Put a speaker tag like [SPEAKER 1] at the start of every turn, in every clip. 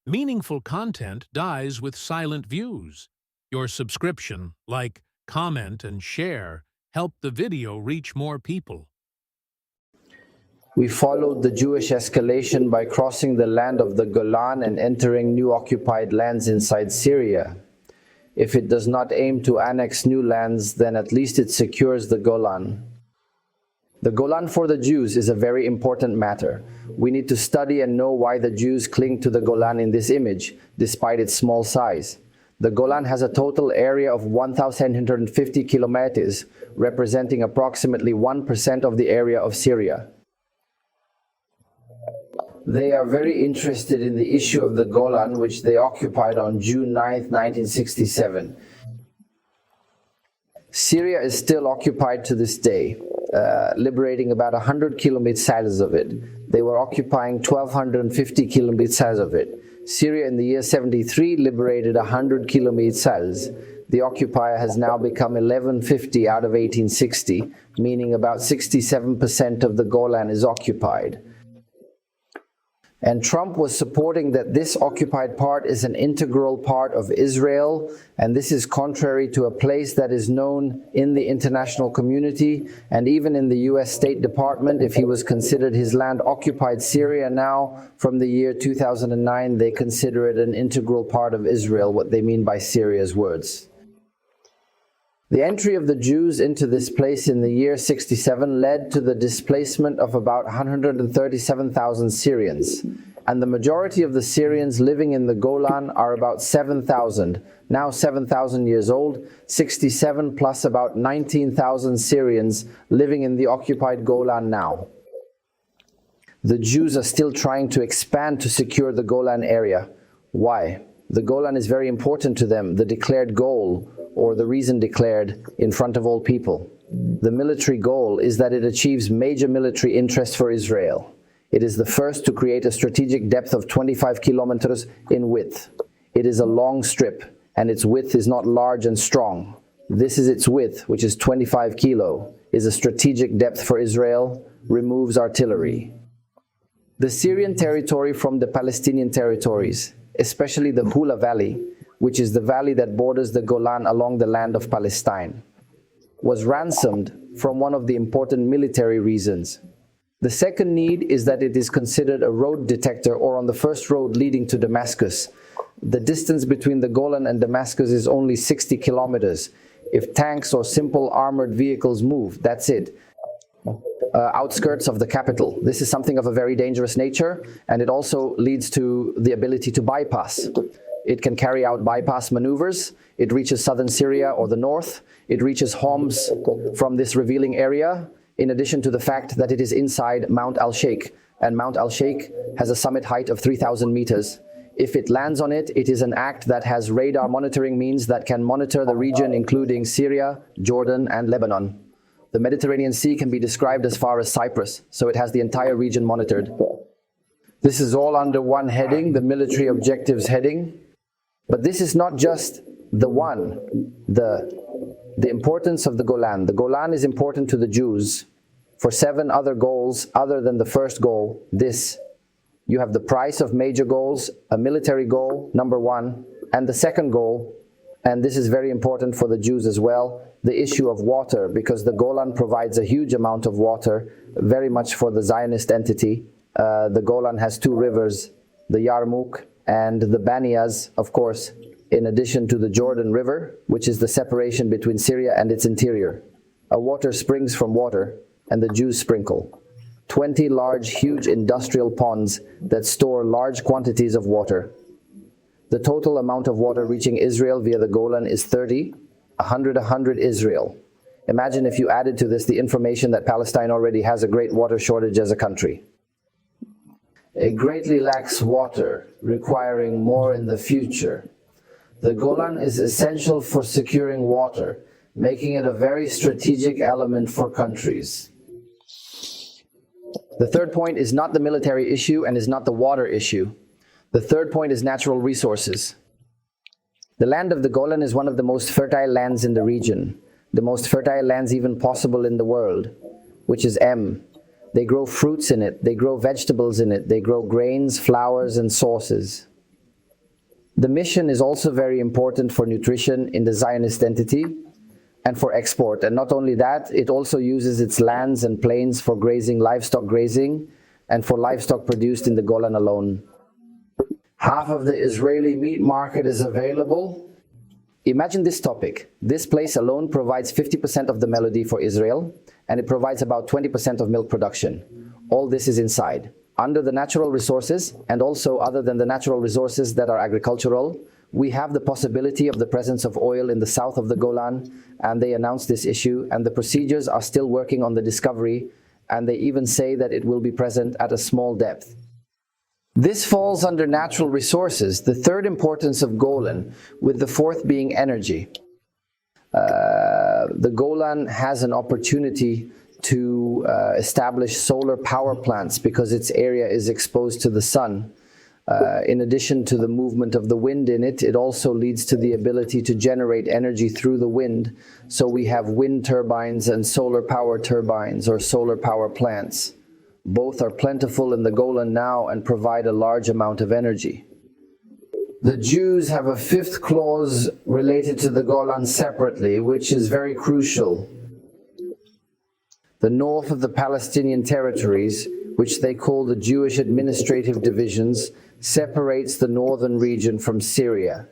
[SPEAKER 1] Meaningful content dies with silent views. Your subscription, like, comment, and share help the video reach more people.
[SPEAKER 2] We followed the Jewish escalation by crossing the land of the Golan and entering new occupied lands inside Syria. If it does not aim to annex new lands, then at least it secures the Golan. The Golan for the Jews is a very important matter. We need to study and know why the Jews cling to the Golan in this image, despite its small size. The Golan has a total area of 1,150 kilometers, representing approximately 1% of the area of Syria. They are very interested in the issue of the Golan, which they occupied on June 9, 1967. Syria is still occupied to this day, liberating about 100 kilometers south of it. They were occupying 1,250 kilometers south of it. Syria in the year 73 liberated 100 kilometers south. The occupier has now become 1150 out of 1860, meaning about 67% of the Golan is occupied. And Trump was supporting that this occupied part is an integral part of Israel, and this is contrary to a place that is known in the international community and even in the US State Department. If he was considered his land occupied Syria now, from the year 2009, they consider it an integral part of Israel, what they mean by Syria's words. The entry of the Jews into this place in the year 67 led to the displacement of about 137,000 Syrians. And the majority of the Syrians living in the Golan are about 7,000, now 7,000 years old, 67 plus about 19,000 Syrians living in the occupied Golan now. The Jews are still trying to expand to secure the Golan area. Why? The Golan is very important to them, the declared goal, or the reason declared in front of all people. The military goal is that it achieves major military interest for Israel. It is the first to create a strategic depth of 25 kilometers in width. It is a long strip, and its width is not large and strong. This is its width, which is 25 kilo, is a strategic depth for Israel, removes artillery. The Syrian territory from the Palestinian territories, especially the Hula Valley, which is the valley that borders the Golan along the land of Palestine, was ransomed from one of the important military reasons. The second need is that it is considered a road detector, or on the first road leading to Damascus. The distance between the Golan and Damascus is only 60 kilometers. If tanks or simple armored vehicles move, that's it. Outskirts of the capital. This is something of a very dangerous nature, and it also leads to the ability to bypass. It can carry out bypass maneuvers. It reaches southern Syria or the north. It reaches Homs from this revealing area, in addition to the fact that it is inside Mount al-Sheikh, and Mount al-Sheikh has a summit height of 3,000 meters. If it lands on it, it is an act that has radar monitoring means that can monitor the region, including Syria, Jordan, and Lebanon. The Mediterranean Sea can be described as far as Cyprus, so it has the entire region monitored. This is all under one heading, the military objectives heading. But this is not just the one, the importance of the Golan. The Golan is important to the Jews for 7 other goals other than the first goal, this. You have the price of major goals, a military goal, number 1, and the second goal, and this is very important for the Jews as well, the issue of water, because the Golan provides a huge amount of water, very much for the Zionist entity. The Golan has 2 rivers, the Yarmouk and the Banias, of course, in addition to the Jordan River, which is the separation between Syria and its interior. A water springs from water, and the Jews sprinkle. 20 large, huge industrial ponds that store large quantities of water. The total amount of water reaching Israel via the Golan is 30, 100 Israel. Imagine if you added to this the information that Palestine already has a great water shortage as a country. It greatly lacks water, requiring more in the future. The Golan is essential for securing water, making it a very strategic element for countries. The third point is not the military issue and is not the water issue. The third point is natural resources. The land of the Golan is one of the most fertile lands in the region, the most fertile lands even possible in the world, which is M. They grow fruits in it, they grow vegetables in it, they grow grains, flowers, and sauces. The mission is also very important for nutrition in the Zionist entity and for export. And not only that, it also uses its lands and plains for grazing, livestock grazing, and for livestock produced in the Golan alone. Half of the Israeli meat market is available. Imagine this topic. This place alone provides 50% of the melody for Israel, and it provides about 20% of milk production. All this is inside. Under the natural resources, and also other than the natural resources that are agricultural, we have the possibility of the presence of oil in the south of the Golan, and they announced this issue, and the procedures are still working on the discovery, and they even say that it will be present at a small depth. This falls under natural resources, the third importance of Golan, with the fourth being energy. The Golan has an opportunity to establish solar power plants because its area is exposed to the sun. In addition to the movement of the wind in it, it also leads to the ability to generate energy through the wind. So we have wind turbines and solar power turbines or solar power plants. Both are plentiful in the Golan now and provide a large amount of energy. The Jews have a fifth clause related to the Golan separately, which is very crucial. The north of the Palestinian territories, which they call the Jewish administrative divisions, separates the northern region from Syria.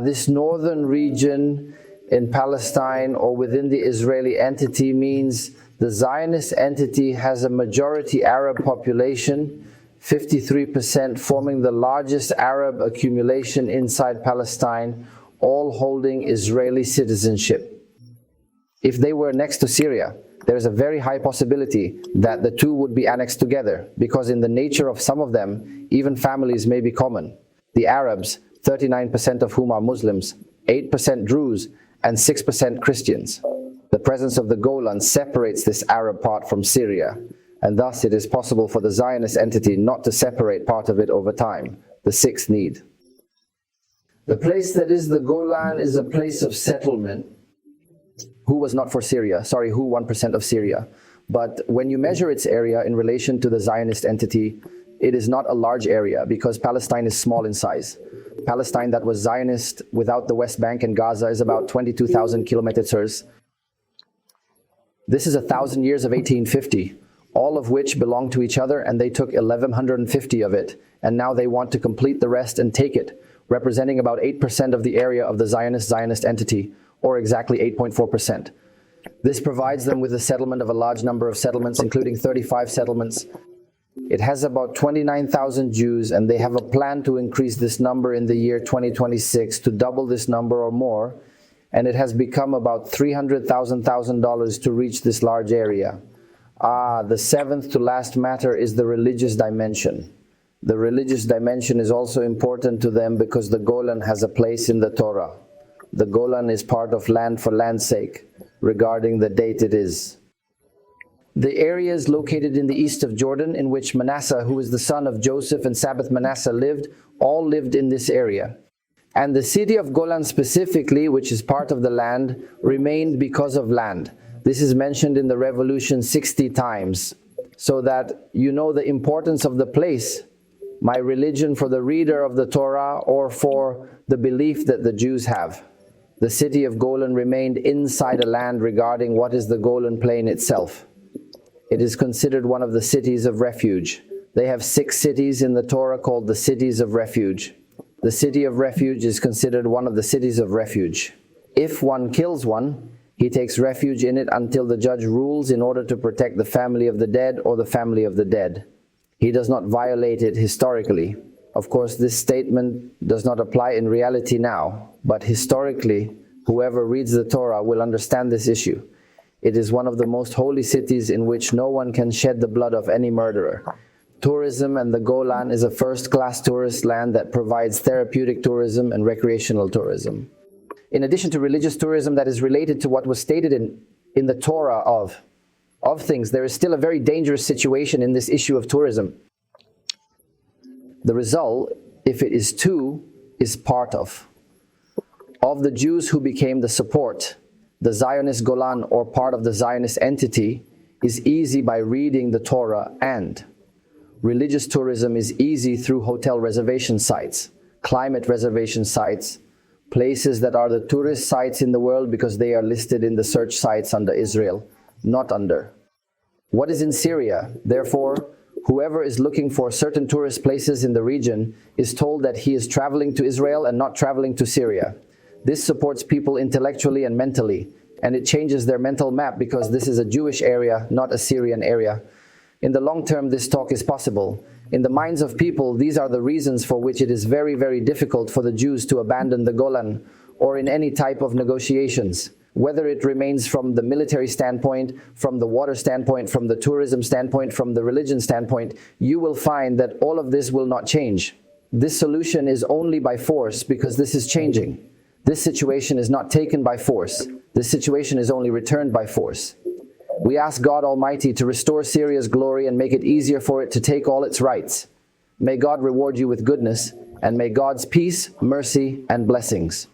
[SPEAKER 2] This northern region in Palestine or within the Israeli entity means the Zionist entity has a majority Arab population, 53%, forming the largest Arab accumulation inside Palestine, all holding Israeli citizenship. If they were next to Syria, there is a very high possibility that the two would be annexed together, because in the nature of some of them, even families may be common. The Arabs, 39% of whom are Muslims, 8% Druze, and 6% Christians. The presence of the Golan separates this Arab part from Syria, and thus it is possible for the Zionist entity not to separate part of it over time, the sixth need. The place that is the Golan is a place of settlement. Who was not for Syria? Sorry, who 1% of Syria? But when you measure its area in relation to the Zionist entity, it is not a large area because Palestine is small in size. Palestine that was Zionist without the West Bank and Gaza is about 22,000 kilometers. This is 1,000 years of 1850, all of which belong to each other, and they took 1,150 of it, and now they want to complete the rest and take it, representing about 8% of the area of the Zionist entity, or exactly 8.4%. This provides them with the settlement of a large number of settlements, including 35 settlements. It has about 29,000 Jews, and they have a plan to increase this number in the year 2026 to double this number or more, and it has become about $300,000 to reach this large area. The seventh to last matter is the religious dimension. The religious dimension is also important to them because the Golan has a place in the Torah. The Golan is part of land for land's sake, regarding the date it is. The area is located in the east of Jordan, in which Manasseh, who is the son of Joseph and Sabbath Manasseh, lived, all lived in this area. And the city of Golan specifically, which is part of the land, remained because of land. This is mentioned in the Revolution 60 times, so that you know the importance of the place, my religion for the reader of the Torah or for the belief that the Jews have. The city of Golan remained inside a land regarding what is the Golan Plain itself. It is considered one of the cities of refuge. They have 6 cities in the Torah called the cities of refuge. The city of refuge is considered one of the cities of refuge. If one kills one, he takes refuge in it until the judge rules in order to protect the family of the dead or the family of the dead. He does not violate it historically. Of course, this statement does not apply in reality now, but historically, whoever reads the Torah will understand this issue. It is one of the most holy cities in which no one can shed the blood of any murderer. Tourism and the Golan is a first-class tourist land that provides therapeutic tourism and recreational tourism. In addition to religious tourism that is related to what was stated in the Torah of things, there is still a very dangerous situation in this issue of tourism. The result, if it is two, is part of the Jews who became the support. The Zionist Golan, or part of the Zionist entity, is easy by reading the Torah, and Religious tourism is easy through hotel reservation sites, climate reservation sites, places that are the tourist sites in the world because they are listed in the search sites under Israel, not under. What is in Syria? Therefore, whoever is looking for certain tourist places in the region is told that he is traveling to Israel and not traveling to Syria. This supports people intellectually and mentally, and it changes their mental map because this is a Jewish area, not a Syrian area. In the long term, this talk is possible. In the minds of people, these are the reasons for which it is very, very difficult for the Jews to abandon the Golan or in any type of negotiations. Whether it remains from the military standpoint, from the water standpoint, from the tourism standpoint, from the religion standpoint, you will find that all of this will not change. This solution is only by force because this is changing. This situation is not taken by force. This situation is only returned by force. We ask God Almighty to restore Syria's glory and make it easier for it to take all its rights. May God reward you with goodness, and may God's peace, mercy, and blessings